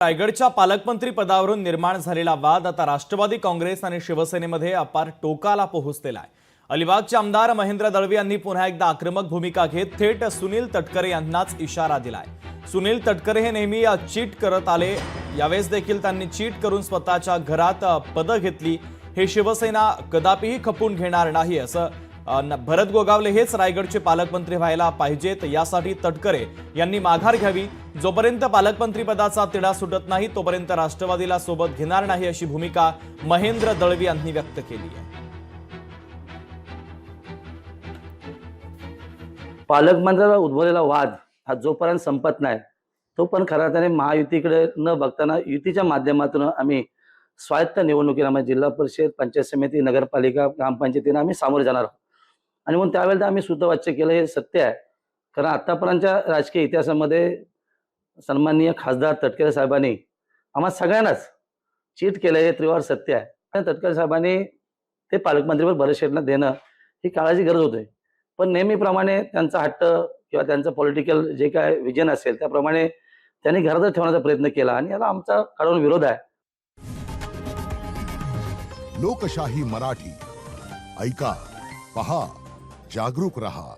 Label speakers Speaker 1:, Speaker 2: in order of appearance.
Speaker 1: रायगडच्या पालकमंत्री पदावरून निर्माण झालेला वाद आता राष्ट्रवादी काँग्रेस आणि शिवसेनेमध्ये अपार टोकाला पोहोचलेला आहे। अलिबागचे आमदार महेंद्र दळवी यांनी पुन्हा एकदा आक्रमक भूमिका घेत थेट सुनील तटकरे यांनाच इशारा दिलाय। सुनील तटकरे हे नेहमी चीट करत आले, यावेळेस देखील त्यांनी चीट करून स्वतःच्या घरात पद घेतली। हे शिवसेना कदापिही खपून घेणार नाही असं भरत गोगावले हेच रायगडचे पालकमंत्री व्हायला पाहिजेत, यासाठी तटकरे यांनी माघार घ्यावी। जोपर्यंत पालकमंत्री पदाचा तिढा सुटत नाही तोपर्यंत राष्ट्रवादीला सोबत घेणार नाही अशी भूमिका महेंद्र दळवी यांनी व्यक्त केली आहे।
Speaker 2: पालकमंत्र्याला उद्भवलेला वाद हा जोपर्यंत संपत नाही तोपर्यंत खऱ्या अर्थाने महायुतीकडे न बघताना युतीच्या माध्यमातून आम्ही स्वायत्त निवडणुकीला म्हणजे जिल्हा परिषद, पंचायत समिती, नगरपालिका, ग्रामपंचायतींना आम्ही सामोरे जाणार आहोत। आणि म्हणून त्यावेळेला आम्ही सूत्रवाच्य केलं हे सत्य आहे, कारण आतापर्यंतच्या राजकीय इतिहासामध्ये सन्माननीय खासदार तटकरे साहेबांनी आम्हा सगळ्यांनाच चीट केलं हे त्रिवार सत्य आहे। आणि तटकरे साहेबांनी ते पालकमंत्रीवर भरतशेठला देणं ही काळाची गरज होती, पण नेहमीप्रमाणे त्यांचा हट्ट किंवा त्यांचं पॉलिटिकल जे काय विजन असेल त्याप्रमाणे त्यांनी घरातच ठेवण्याचा प्रयत्न केला आणि याला आमचा कडून विरोध आहे।
Speaker 3: लोकशाही मराठी ऐका, पहा, जागरूक रहा।